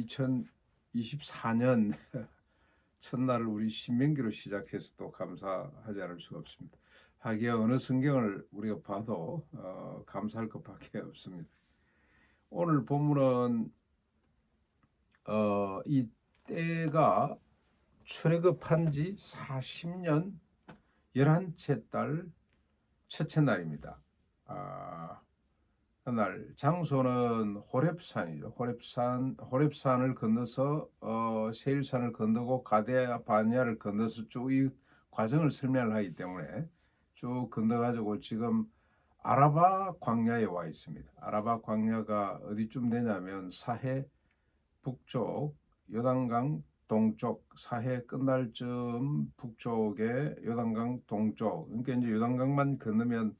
2024년 첫날을 우리 신명기로 시작해서 또 감사하지 않을 수가 없습니다. 하기야 어느 성경을 우리가 봐도 감사할 것밖에 없습니다. 오늘 본문은 이 때가 출애굽한 지 40년 11째 달 첫째 날입니다. 그날 장소는 호렙산이죠. 호렙산을 건너서 세일산을 건너고 가데 바냐를 건너서 쭉 이 과정을 설명을 하기 때문에 쭉 건너가지고 지금 아라바 광야에 와 있습니다. 아라바 광야가 어디쯤 되냐면 사해 북쪽, 요단강 동쪽, 사해 끝날 쯤 북쪽에 요단강 동쪽. 그러니까 이제 요단강만 건너면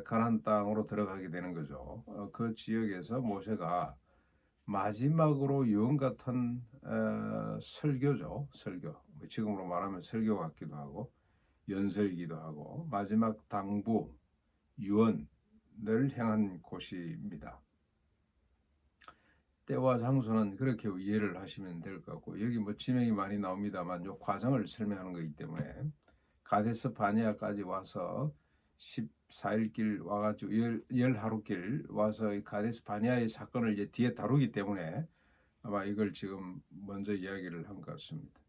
가나안 땅으로 들어가게 되는 거죠. 그 지역에서 모세가 마지막으로 유언 같은 설교죠. 설교. 뭐 지금으로 말하면 설교 같기도 하고 연설이기도 하고 마지막 당부 유언을 향한 곳입니다. 때와 장소는 그렇게 이해를 하시면 될 것 같고, 여기 뭐 지명이 많이 나옵니다만 이 과정을 설명하는 거기 때문에 가데스 바네아까지 와서 14일 길 와가지고 열 하루 길 와서 이 가데스 바네아의 사건을 이제 뒤에 다루기 때문에 아마 이걸 지금 먼저 이야기를 한 것 같습니다.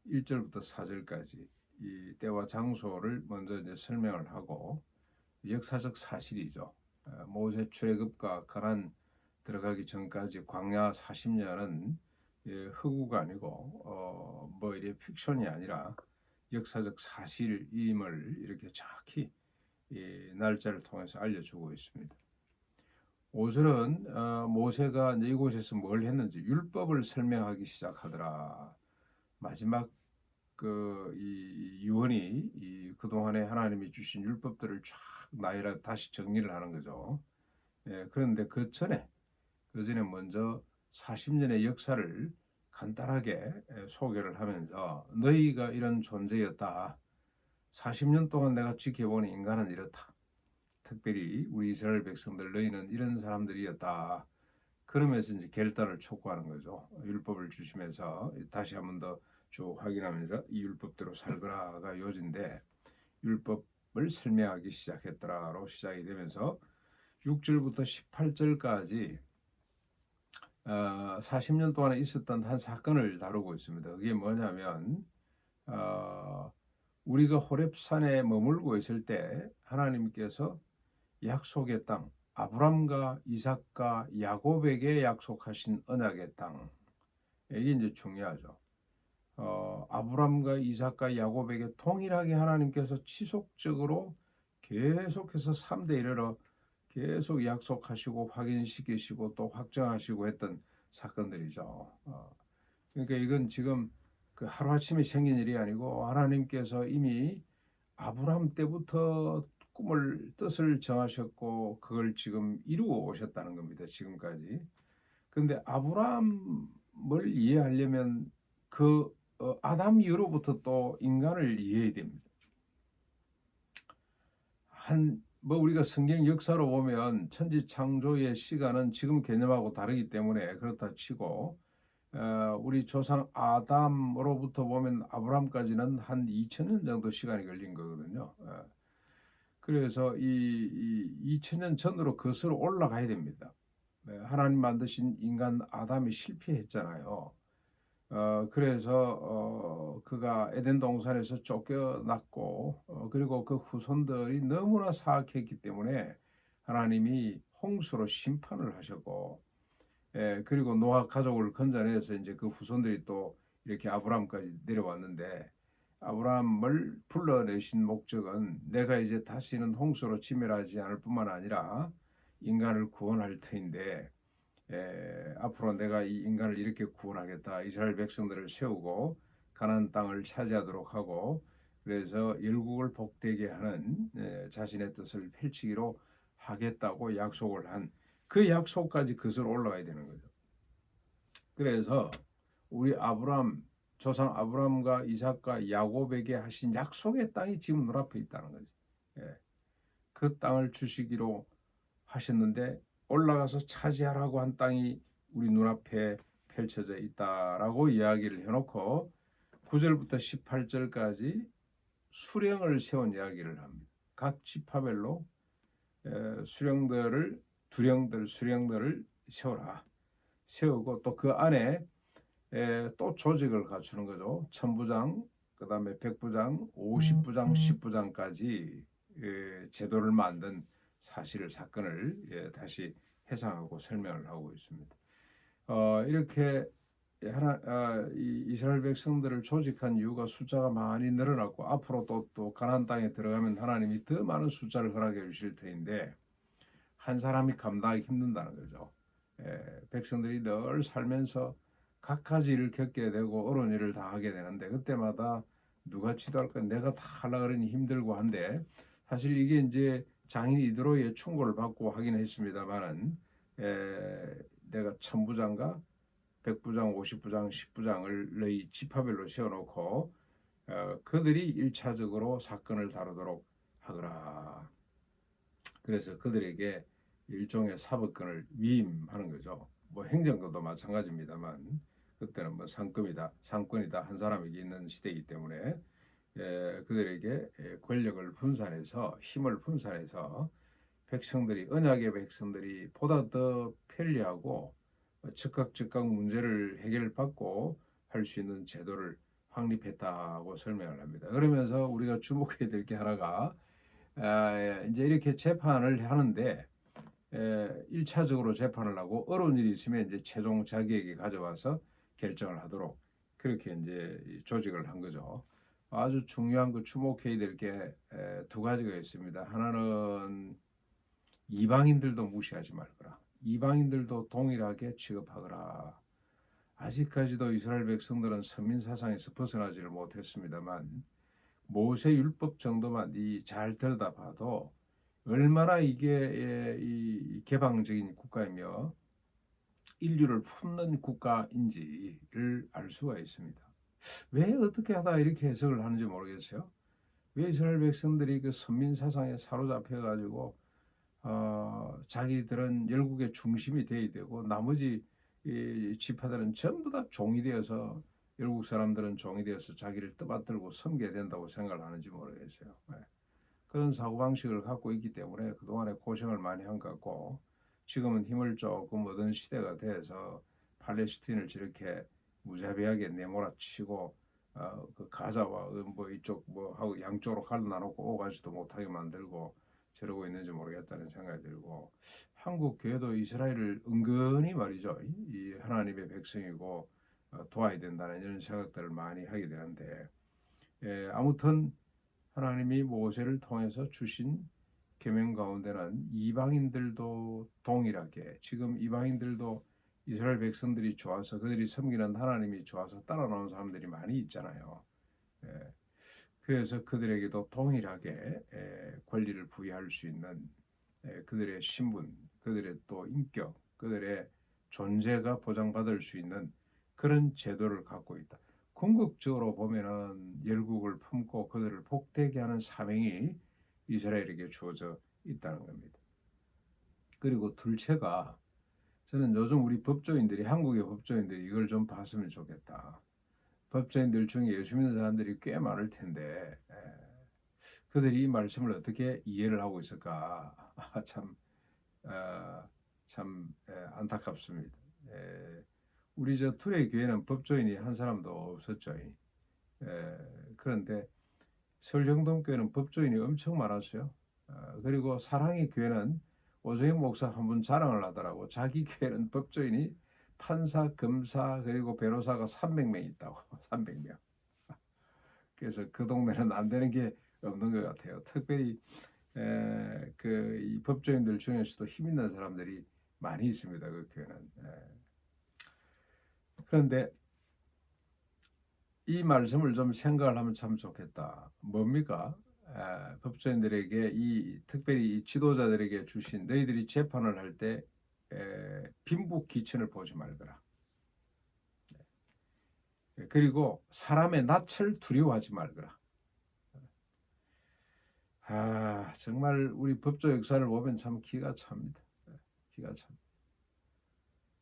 1절부터 4절까지 이 때와 장소를 먼저 이제 설명을 하고, 역사적 사실이죠. 모세 출애굽과 가나안 들어가기 전까지 광야 40년은 허구가 아니고 뭐 이래 픽션이 아니라 역사적 사실임을 이렇게 정확히 이 날짜를 통해서 알려주고 있습니다. 5절은 모세가 이곳에서 뭘 했는지 율법을 설명하기 시작하더라. 마지막 이 유언이 이 그동안에 하나님이 주신 율법들을 쫙 나열해 다시 정리를 하는 거죠. 그런데 그 전에 먼저 40년의 역사를 간단하게 소개를 하면서 너희가 이런 존재였다. 40년 동안 내가 지켜본 인간은 이렇다. 특별히 우리 이스라엘 백성들 너희는 이런 사람들이었다. 그러면서 이제 결단을 촉구하는 거죠. 율법을 주시면서 다시 한 번 더 쭉 확인하면서 이 율법대로 살거라가 요지인데 율법을 설명하기 시작했더라로 시작이 되면서 6절부터 18절까지 40년 동안에 있었던 한 사건을 다루고 있습니다. 그게 뭐냐면 우리가 호렙산에 머물고 있을 때 하나님께서 약속의 땅, 아브람과 이삭과 야곱에게 약속하신 언약의 땅, 이게 이제 중요하죠. 아브람과 이삭과 야곱에게 동일하게 하나님께서 지속적으로 계속해서 3대 이르러 계속 약속하시고 확인시키시고 또 확정하시고 했던 사건들이죠. 그러니까 이건 지금 그 하루아침에 생긴 일이 아니고 하나님께서 이미 아브람 때부터 뜻을 정하셨고 그걸 지금 이루어 오셨다는 겁니다. 지금까지. 그런데 아브람을 이해하려면 아담 이후로부터 또 인간을 이해해야 됩니다. 뭐 우리가 성경 역사로 보면 천지 창조의 시간은 지금 개념하고 다르기 때문에 그렇다 치고 우리 조상 아담으로부터 보면 아브람까지는 한 2000년 정도 시간이 걸린 거거든요. 그래서 이 2000년 전으로 거슬러 올라가야 됩니다. 하나님 만드신 인간 아담이 실패했잖아요. 그래서 그가 에덴 동산에서 쫓겨났고 그리고 그 후손들이 너무나 사악했기 때문에 하나님이 홍수로 심판을 하셨고 그리고 노아 가족을 건져내서 이제 그 후손들이 또 이렇게 아브람까지 내려왔는데 아브람을 불러내신 목적은 내가 이제 다시는 홍수로 지멸하지 않을 뿐만 아니라 인간을 구원할 터인데 앞으로 내가 이 인간을 이렇게 구원하겠다. 이스라엘 백성들을 세우고 가나안 땅을 차지하도록 하고 그래서 열국을 복되게 하는 자신의 뜻을 펼치기로 하겠다고 약속을 한 그 약속까지 거슬러 올라가야 되는 거죠. 그래서 우리 조상 아브람과 이삭과 야곱에게 하신 약속의 땅이 지금 눈앞에 있다는 거죠. 그 땅을 주시기로 하셨는데 올라가서 차지하라고 한 땅이 우리 눈앞에 펼쳐져 있다라고 이야기를 해놓고 9절부터 18절까지 수령을 세운 이야기를 합니다. 각 지파별로 수령들을 세워라. 세우고 또 그 안에 또 조직을 갖추는 거죠. 천부장, 그 다음에 백부장, 50부장, 10부장까지 제도를 만든 사건을 다시 해석하고 설명을 하고 있습니다. 이렇게 이스라엘 백성들을 조직한 이유가 숫자가 많이 늘어났고 앞으로 또 가나안 땅에 들어가면 하나님이 더 많은 숫자를 허락해 주실 터인데 한 사람이 감당하기 힘든다는 거죠. 백성들이 늘 살면서 각가지 일을 겪게 되고 어려운 일을 당하게 되는데 그때마다 누가 지도할까 내가 다 하려고 그러니 힘들고 한데 사실 이게 이제 장인 이드로의 충고를 받고 하긴 했습니다만은 내가 천부장과 백부장, 50부장, 10부장을 너희 지파별로 세워놓고 그들이 1차적으로 사건을 다루도록 하거라. 그래서 그들에게 일종의 사법권을 위임하는 거죠. 뭐 행정권도 마찬가지입니다만 그때는 뭐 상권이다 한 사람에게 있는 시대이기 때문에 그들에게 권력을 분산해서 힘을 분산해서 언약의 백성들이 보다 더 편리하고 즉각 문제를 해결받고 할 수 있는 제도를 확립했다고 설명을 합니다. 그러면서 우리가 주목해야 될 게 하나가 이제 이렇게 재판을 하는데 1차적으로 재판을 하고 어려운 일이 있으면 이제 최종 자기에게 가져와서 결정을 하도록 그렇게 이제 조직을 한 거죠. 아주 중요한 그 주목해야 될 게 두 가지가 있습니다. 하나는 이방인들도 무시하지 말거라. 이방인들도 동일하게 취급하거라. 아직까지도 이스라엘 백성들은 선민 사상에서 벗어나지를 못했습니다만 모세 율법 정도만 잘 들여다봐도 얼마나 이게 이 개방적인 국가이며 인류를 품는 국가인지를 알 수가 있습니다. 왜 어떻게 하다 이렇게 해석을 하는지 모르겠어요. 왜 이스라엘 백성들이 그 선민 사상에 사로잡혀 가지고 자기들은 열국의 중심이 돼야 되고 나머지 이 지파들은 전부 다 종이 되어서 열국 사람들은 종이 되어서 자기를 떠받들고 섬겨야 된다고 생각을 하는지 모르겠어요. 그런 사고방식을 갖고 있기 때문에 그동안에 고생을 많이 한 것 같고 지금은 힘을 조금 얻은 시대가 돼서 팔레스틴을 저렇게 무자비하게 내몰아치고 그 가자와 뭐 이쪽 뭐 하고 양쪽으로 갈라놓고 오가지도 못하게 만들고 저러고 있는지 모르겠다는 생각이 들고 한국 교회도 이스라엘을 은근히 말이죠 이 하나님의 백성이고 도와야 된다는 이런 생각들을 많이 하게 되는데 아무튼 하나님이 모세를 통해서 주신 계명 가운데는 이방인들도 동일하게 지금 이방인들도 이스라엘 백성들이 좋아서 그들이 섬기는 하나님이 좋아서 따라 나오는 사람들이 많이 있잖아요. 그래서 그들에게도 동일하게 권리를 부여할 수 있는 그들의 신분, 그들의 또 인격, 그들의 존재가 보장받을 수 있는 그런 제도를 갖고 있다. 궁극적으로 보면은 열국을 품고 그들을 복되게 하는 사명이 이스라엘에게 주어져 있다는 겁니다. 그리고 둘째가 저는 요즘 우리 법조인들이 한국의 법조인들이 이걸 좀 봤으면 좋겠다. 법조인들 중에 예수 믿는 사람들이 꽤 많을 텐데 그들이 이 말씀을 어떻게 이해를 하고 있을까 참 안타깝습니다. 우리 저 투레 교회는 법조인이 한 사람도 없었죠. 그런데 서울영동교회는 법조인이 엄청 많았어요. 그리고 사랑의 교회는 오정현 목사 한 분 자랑을 하더라고. 자기 교회는 법조인이 판사, 검사 그리고 변호사가 300명 있다고. 300명. 그래서 그 동네는 안 되는 게 없는 것 같아요. 특별히 이 법조인들 중에서도 힘 있는 사람들이 많이 있습니다. 그 교회는. 그런데 이 말씀을 좀 생각을 하면 참 좋겠다. 뭡니까? 법조인들에게 특별히 이 지도자들에게 주신 너희들이 재판을 할 때 빈부 귀천을 보지 말거라. 그리고 사람의 낯을 두려워하지 말거라. 정말 우리 법조 역사를 보면 참 기가 찹니다. 기가 참.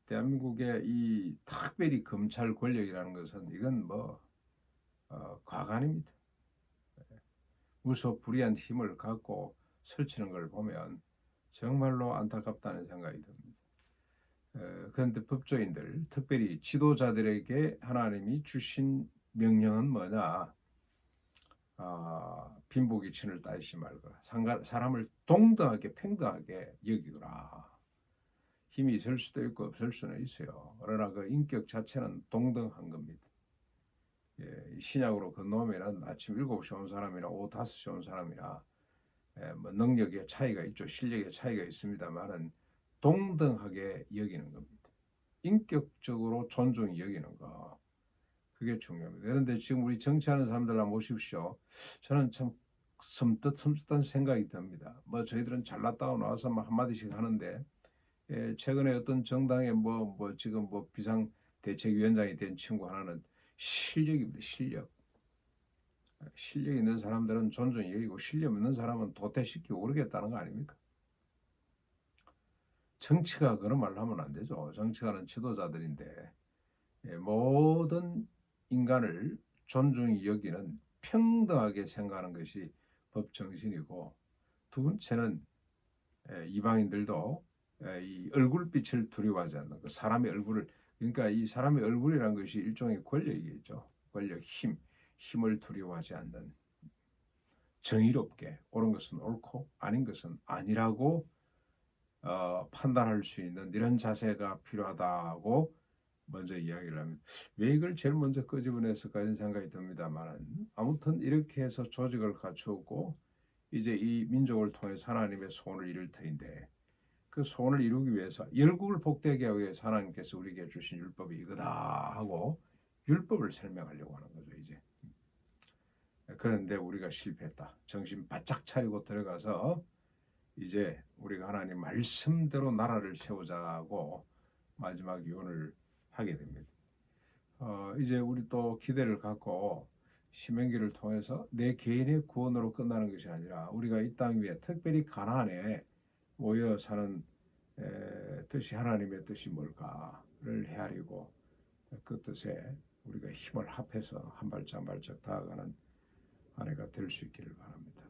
대한민국의 이 특별히 검찰 권력이라는 것은 이건 과간입니다. 무소불위한 힘을 갖고 설치는 걸 보면 정말로 안타깝다는 생각이 듭니다. 그런데 법조인들, 특별히 지도자들에게 하나님이 주신 명령은 뭐냐? 빈부귀천을 따지지 말거라. 사람을 동등하게 평등하게 여기거라. 힘이 있을 수도 있고 없을 수는 있어요. 그러나 그 인격 자체는 동등한 겁니다. 신약으로 건너오면 아침 7시에 온 사람이나 오후 5시에 온 사람이나 능력의 차이가 있죠. 실력의 차이가 있습니다만은 동등하게 여기는 겁니다. 인격적으로 존중히 여기는 거. 그게 중요합니다. 그런데 지금 우리 정치하는 사람들 한번 보십시오. 저는 참 섬뜩한 생각이 듭니다. 저희들은 잘났다고 나와서 한마디씩 하는데 최근에 어떤 정당의 지금 비상대책위원장이 된 친구 하나는 실력입니다. 실력 있는 사람들은 존중이 여기고 실력 없는 사람은 도태시키고 그러겠다는 거 아닙니까? 정치가 그런 말을 하면 안 되죠. 정치가는 지도자들인데 모든 인간을 존중히 여기는 평등하게 생각하는 것이 법 정신이고, 두 번째는 이방인들도 이 얼굴빛을 두려워하지 않는 그 사람의 얼굴을, 그러니까 이 사람의 얼굴이라는 것이 일종의 권력이겠죠. 권력, 힘을 두려워하지 않는, 정의롭게 옳은 것은 옳고 아닌 것은 아니라고 판단할 수 있는 이런 자세가 필요하다고 먼저 이야기를 합니다. 왜 이걸 제일 먼저 끄집어냈을까 이런 생각이 듭니다만, 아무튼 이렇게 해서 조직을 갖추었고 이제 이 민족을 통해서 하나님의 소원을 이룰 터인데, 그 소원을 이루기 위해서 열국을 복되게 하기 위해서 하나님께서 우리에게 주신 율법이 이거다 하고 율법을 설명하려고 하는 거죠. 이제 그런데 우리가 실패했다. 정신 바짝 차리고 들어가서 이제 우리가 하나님 말씀대로 나라를 세우자고 마지막 유언을 하게 됩니다. 이제 우리 또 기대를 갖고 신명기를 통해서 내 개인의 구원으로 끝나는 것이 아니라 우리가 이 땅 위에 특별히 가나안에 모여 사는 뜻이, 하나님의 뜻이 뭘까를 헤아리고 그 뜻에 우리가 힘을 합해서 한 발짝 한 발짝 다가가는 한 해가 될 수 있기를 바랍니다.